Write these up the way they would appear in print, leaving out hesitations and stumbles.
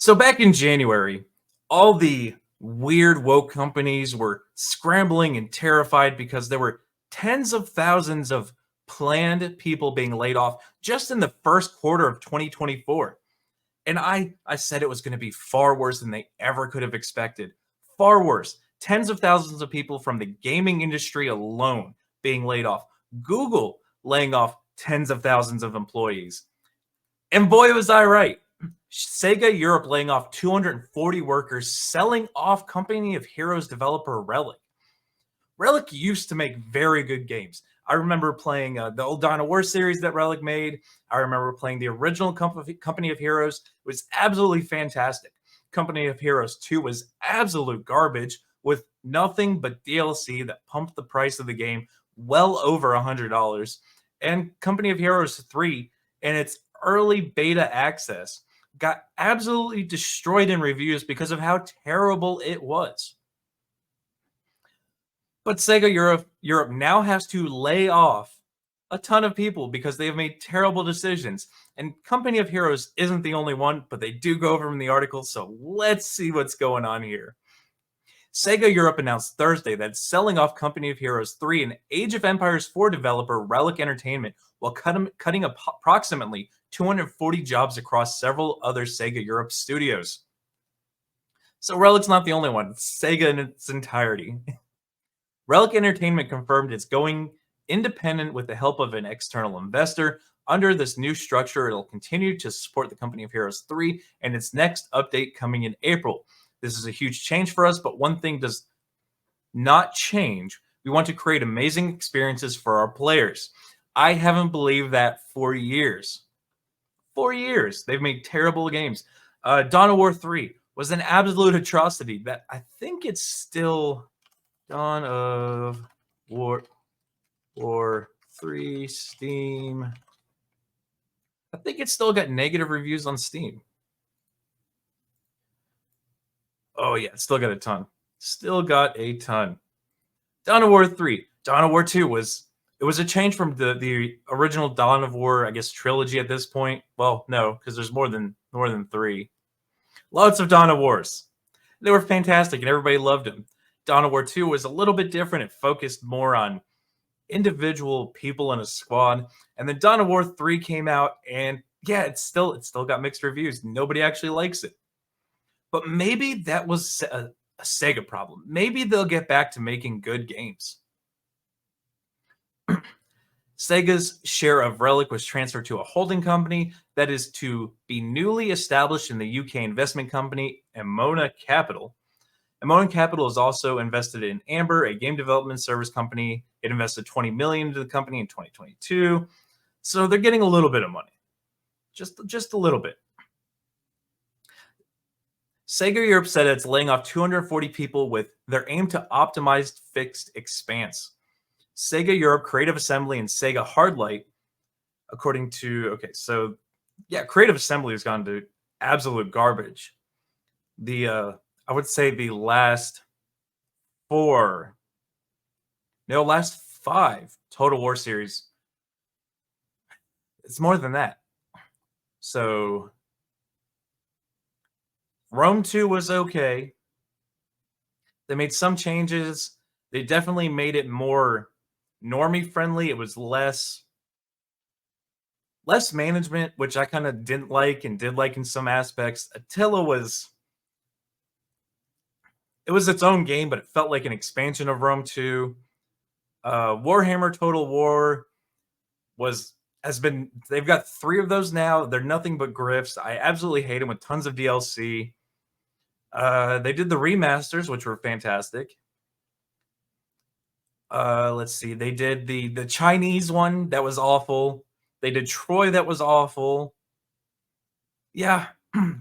So back in January, all the weird woke companies were scrambling and terrified because there were tens of thousands of planned people being laid off just in the first quarter of 2024. And I said it was going to be far worse than they ever could have expected. Far worse. Tens of thousands of people from the gaming industry alone being laid off. Google laying off tens of thousands of employees. And boy, was I right. SEGA Europe laying off 240 workers, selling off Company of Heroes developer Relic. Relic used to make very good games. I remember playing the old Dawn of War series that Relic made. I remember playing the original Company of Heroes. It was absolutely fantastic. Company of Heroes 2 was absolute garbage with nothing but DLC that pumped the price of the game well over $100. And Company of Heroes 3 and its early beta access got absolutely destroyed in reviews because of how terrible it was. But SEGA Europe now has to lay off a ton of people because they have made terrible decisions. And Company of Heroes isn't the only one, but they do go over in the article, so let's see what's going on here. SEGA Europe announced Thursday that it's selling off Company of Heroes 3 and Age of Empires 4 developer Relic Entertainment while cutting approximately 240 jobs across several other SEGA Europe studios. So Relic's not the only one. It's SEGA in its entirety. Relic Entertainment confirmed it's going independent with the help of an external investor. Under this new structure, it'll continue to support the Company of Heroes 3 and its next update coming in April. This is a huge change for us, but one thing does not change. We want to create amazing experiences for our players. I haven't believed that for years. 4 years. They've made terrible games. Dawn of War 3 was an absolute atrocity that I think it's still Dawn of War 3 Steam. I think it's still got negative reviews on Steam. Oh yeah, it's still got a ton. Still got a ton. Dawn of War 3. Dawn of War 2 was a change from the original Dawn of War, I guess, trilogy at this point. Well, no, because there's more than 3. Lots of Dawn of Wars. They were fantastic and everybody loved them. Dawn of War 2 was a little bit different. It focused more on individual people in a squad. And then Dawn of War 3 came out, and yeah, it's still got mixed reviews. Nobody actually likes it. But maybe that was a Sega problem. Maybe they'll get back to making good games. Sega's share of Relic was transferred to a holding company that is to be newly established in the UK investment company Emona Capital. Emona Capital is also invested in Amber, a game development service company. It invested $20 million into the company in 2022. So they're getting a little bit of money. Just a little bit. SEGA Europe said it's laying off 240 people with their aim to optimize fixed expense. SEGA Europe, Creative Assembly, and SEGA Hardlight, according to, Creative Assembly has gone to absolute garbage. I would say the last 5 Total War series, it's more than that. So Rome 2 was okay. They made some changes. They definitely made it more normie friendly. It was less management, which I kind of didn't like and did like in some aspects. Attila was its own game, but it felt like an expansion of Rome 2. Warhammer Total War they've got 3 of those now. They're nothing but grifts. I absolutely hate them with tons of DLC. They did the remasters, which were fantastic. Let's see. They did the Chinese one that was awful. They did Troy that was awful. Yeah,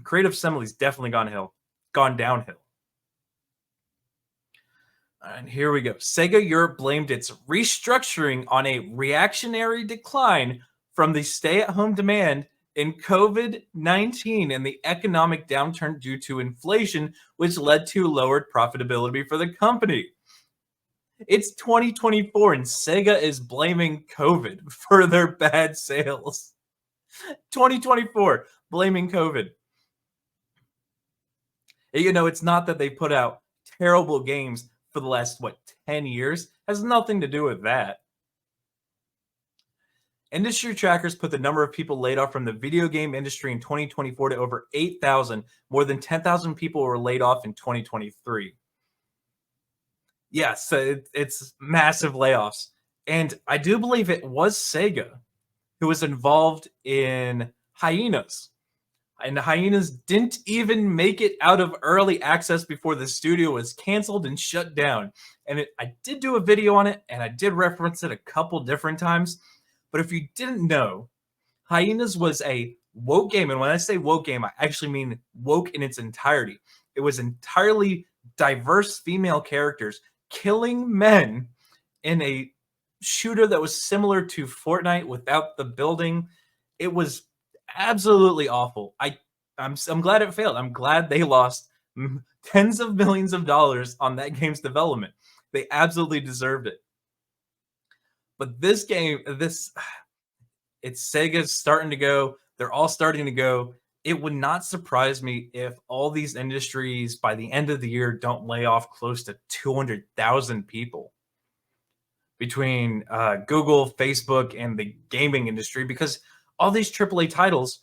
Creative Assembly's definitely gone downhill. And here we go. SEGA Europe blamed its restructuring on a reactionary decline from the stay-at-home demand in COVID-19 and the economic downturn due to inflation, which led to lowered profitability for the company. It's 2024 and SEGA is blaming COVID for their bad sales. 2024, blaming COVID. You know, it's not that they put out terrible games for the last, what, 10 years? Has nothing to do with that. Industry trackers put the number of people laid off from the video game industry in 2024 to over 8,000. More than 10,000 people were laid off in 2023. Yes, it's massive layoffs. And I do believe it was Sega who was involved in Hyenas. And the Hyenas didn't even make it out of early access before the studio was canceled and shut down. And I did do a video on it, and I did reference it a couple different times. But if you didn't know, Hyenas was a woke game. And when I say woke game, I actually mean woke in its entirety. It was entirely diverse female characters killing men in a shooter that was similar to Fortnite without the building. It was absolutely awful. I'm glad it failed. I'm glad they lost tens of millions of dollars on that game's development. They absolutely deserved it. But this game, it's Sega's starting to go. They're all starting to go. It would not surprise me if all these industries by the end of the year don't lay off close to 200,000 people between Google, Facebook, and the gaming industry, because all these AAA titles,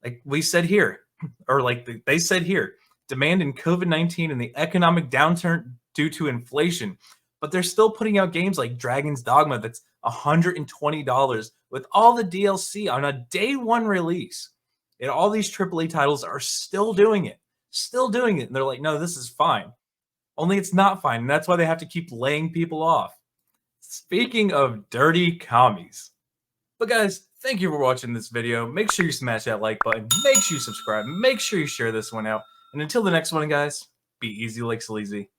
like we said here, or like they said here, demand in COVID-19 and the economic downturn due to inflation. But they're still putting out games like Dragon's Dogma that's $120 with all the DLC on a day one release. And all these AAA titles are still doing it. Still doing it. And they're like, no, this is fine. Only it's not fine. And that's why they have to keep laying people off. Speaking of dirty commies. But guys, thank you for watching this video. Make sure you smash that like button. Make sure you subscribe. Make sure you share this one out. And until the next one, guys, be easy like Sleazy.